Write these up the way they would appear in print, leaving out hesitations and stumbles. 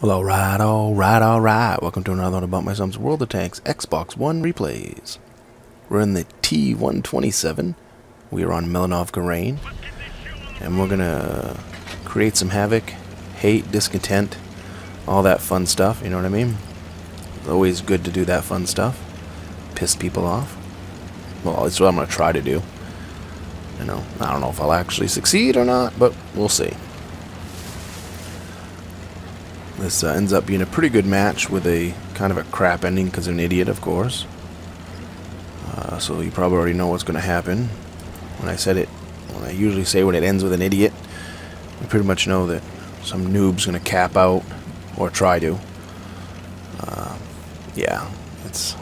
Well, alright. Welcome to another one of BumpmyStump's World of Tanks Xbox One replays. We're in the T-127. We are on Malinovka Rain. And we're gonna create some havoc, hate, discontent, all that fun stuff, you know what I mean? It's always good to do that fun stuff. Piss people off. Well, that's what I'm gonna try to do. You know, I don't know if I'll actually succeed or not, but we'll see. This ends up being a pretty good match with a kind of a crap ending because I'm an idiot, of course. So you probably already know what's going to happen. When I usually say when it ends with an idiot, you pretty much know that some noob's going to cap out or try to. Yeah, it's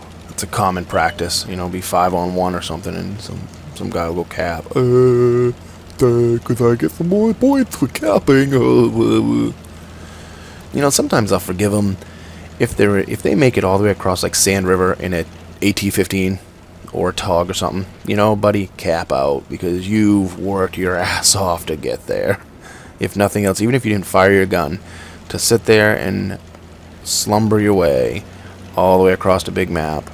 a common practice. You know, be 5-on-1 or something, and some guy will go cap. Because I get some more points for capping. You know, sometimes I'll forgive them if they make it all the way across like Sand River in a AT-15 or a TOG or something. You know, buddy, cap out because you've worked your ass off to get there. If nothing else, even if you didn't fire your gun, to sit there and slumber your way all the way across the big map,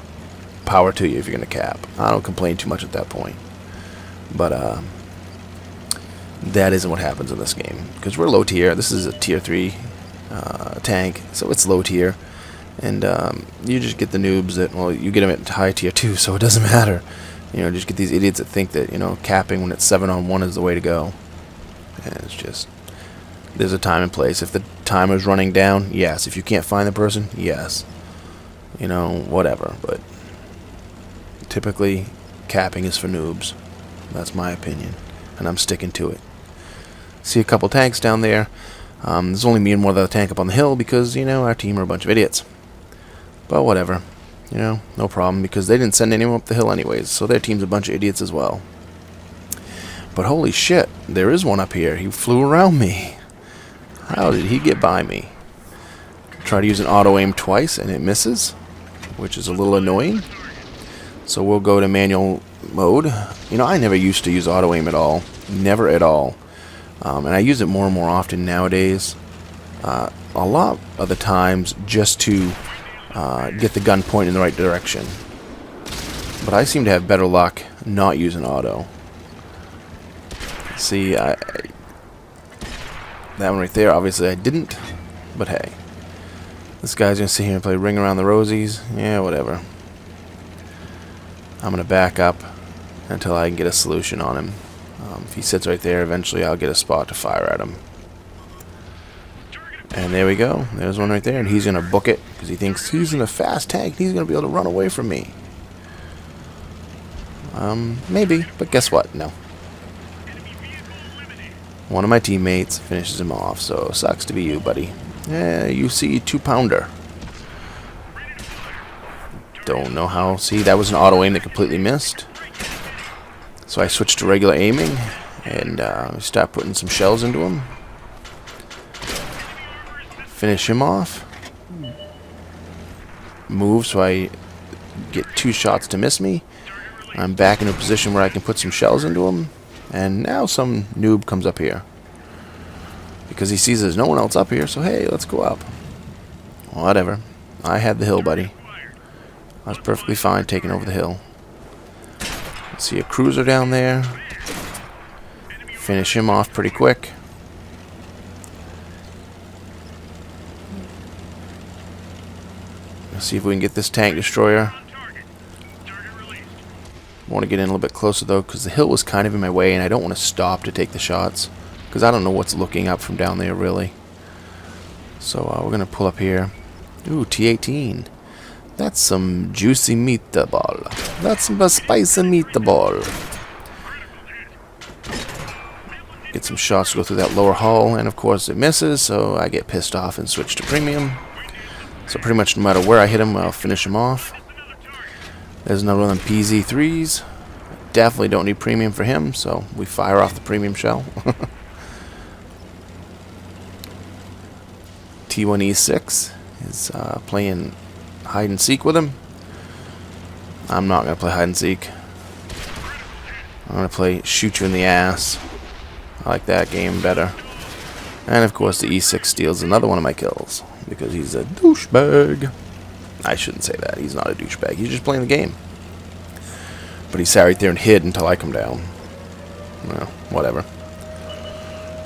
power to you if you're gonna cap. I don't complain too much at that point, but that isn't what happens in this game because we're low tier. This is a tier 3. Tank, so it's low tier, and you just get the noobs that, well, you get them at high tier too, so it doesn't matter. You know, just get these idiots that think that, you know, capping when it's 7-on-1 is the way to go. And it's just, there's a time and place. If the timer's running down, yes. If you can't find the person, yes. You know, whatever. But typically, capping is for noobs. That's my opinion, and I'm sticking to it. See a couple tanks down there. There's only me and one other tank up on the hill because, you know, our team are a bunch of idiots. But whatever. You know, no problem because they didn't send anyone up the hill anyways, so their team's a bunch of idiots as well. But holy shit, there is one up here. He flew around me. How did he get by me? Try to use an auto-aim twice and it misses, which is a little annoying. So we'll go to manual mode. You know, I never used to use auto-aim at all. Never at all. And I use it more and more often nowadays. A lot of the times just to get the gun pointed in the right direction. But I seem to have better luck not using auto. See, that one right there, obviously I didn't. But hey, this guy's going to sit here and play Ring Around the Rosies. Yeah, whatever. I'm going to back up until I can get a solution on him. If he sits right there, eventually I'll get a spot to fire at him. And there we go. There's one right there, and he's going to book it because he thinks he's in a fast tank and he's going to be able to run away from me. Maybe, but guess what? No. One of my teammates finishes him off, so sucks to be you, buddy. Yeah, you see, 2-pounder. Don't know how. See, that was an auto aim that completely missed. So I switched to regular aiming and start putting some shells into him. Finish him off. Move so I get 2 shots to miss me. I'm back in a position where I can put some shells into him. And now some noob comes up here. Because he sees there's no one else up here, so hey, let's go up. Whatever. I had the hill, buddy. I was perfectly fine taking over the hill. See a cruiser down there. Finish him off pretty quick. Let's see if we can get this tank destroyer. Want to get in a little bit closer though because the hill was kind of in my way and I don't want to stop to take the shots because I don't know what's looking up from down there really. So we're going to pull up here. Ooh, T-18. That's some juicy meatball. That's some spicy meatball. Get some shots to go through that lower hull, and of course it misses, so I get pissed off and switch to premium. So pretty much no matter where I hit him, I'll finish him off. There's another one of them PZ3s. Definitely don't need premium for him, so we fire off the premium shell. T-126 is playing hide and seek with him. I'm not going to play hide and seek. I'm going to play shoot you in the ass. I like that game better. And of course the E6 steals another one of my kills. because he's a douchebag. I shouldn't say that. He's not a douchebag. He's just playing the game. But he sat right there and hid until I come down. Well, whatever.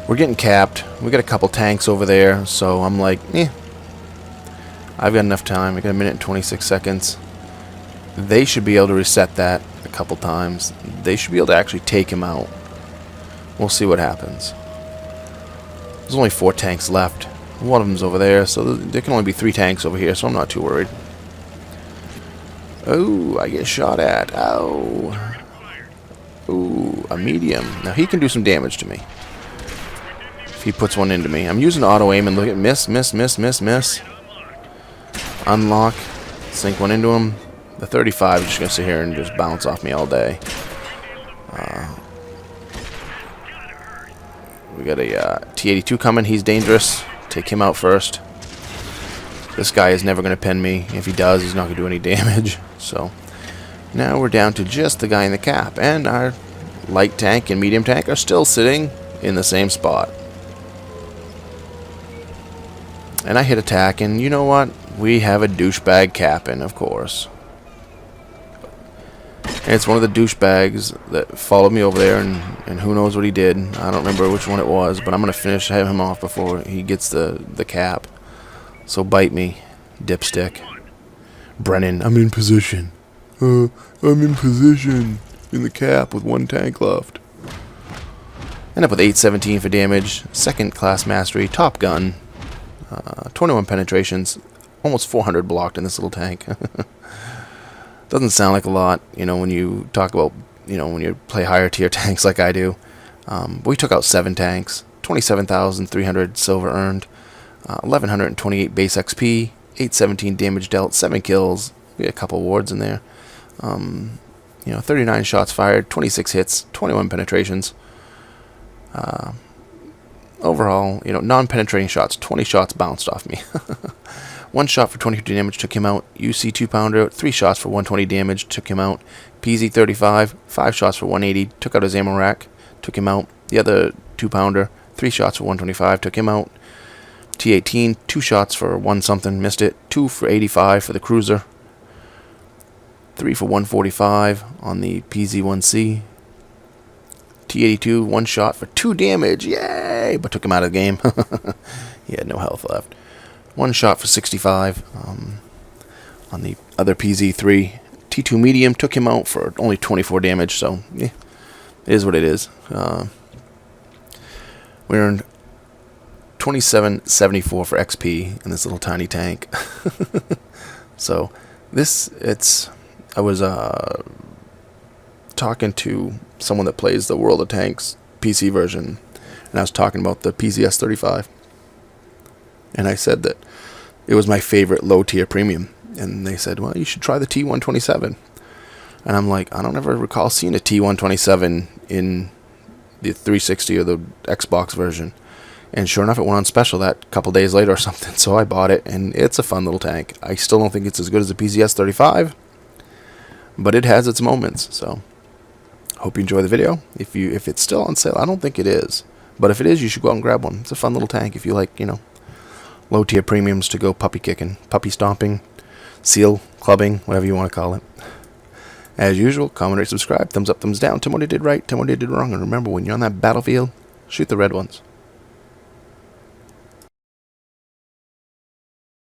We're getting capped. We got a couple tanks over there, so I'm like, I've got enough time. I got a minute and 26 seconds. They should be able to reset that a couple times. They should be able to actually take him out. We'll see what happens. There's only 4 tanks left. One of them's over there, so there can only be 3 tanks over here, so I'm not too worried. Oh, I get shot at. Ow. Ooh, a medium. Now he can do some damage to me if he puts one into me. I'm using auto aim and look at miss. Unlock. Sink one into him. The 35 is just going to sit here and just bounce off me all day. We got a T-82 coming. He's dangerous. Take him out first. This guy is never going to pin me. If he does, he's not going to do any damage. So now we're down to just the guy in the cap. And our light tank and medium tank are still sitting in the same spot. And I hit attack, and you know what? We have a douchebag capping, of course. And it's one of the douchebags that followed me over there, and who knows what he did. I don't remember which one it was, but I'm going to finish him off before he gets the cap. So bite me, dipstick. Brennan, I'm in position. I'm in position in the cap with 1 tank left. End up with 817 for damage, 2nd class mastery, top gun, 21 penetrations, almost 400 blocked in this little tank. Doesn't sound like a lot, you know, when you talk about, you know, when you play higher tier tanks like I do. We took out 7 tanks, 27,300 silver earned, 1,128 base XP, 817 damage dealt, 7 kills. We had a couple awards in there. You know, 39 shots fired, 26 hits, 21 penetrations. Overall, you know, non-penetrating shots, 20 shots bounced off me. 1 shot for 22 damage took him out. UC 2-pounder, 3 shots for 120 damage took him out. PZ 35, 5 shots for 180 took out his ammo rack, took him out. The other 2-pounder, 3 shots for 125 took him out. T-18, 2 shots for 1 something, missed it. 2 for 85 for the cruiser. 3 for 145 on the PZ-1C. T-82, 1 shot for 2 damage, yay! But took him out of the game. He had no health left. 1 shot for 65 on the other PZ-3. T-2 medium took him out for only 24 damage, so it is what it is. We earned 2774 for XP in this little tiny tank. So I was talking to someone that plays the World of Tanks PC version, and I was talking about the PZ-S35, and I said that it was my favorite low tier premium, and they said, well, you should try the T-127. And I'm like, I don't ever recall seeing a T-127 in the 360 or the Xbox version. And sure enough, it went on special that couple days later or something, so I bought it, and it's a fun little tank. I still don't think it's as good as the PZ-S35, but it has its moments. So hope you enjoy the video. If it's still on sale, I don't think it is, but if it is, you should go out and grab one. It's a fun little tank if you like, you know, low tier premiums to go puppy kicking, puppy stomping, seal clubbing, whatever you want to call it. As usual, comment, rate, subscribe, thumbs up, thumbs down. Tell me what I did right, tell me what I did wrong, and remember, when you're on that battlefield, shoot the red ones.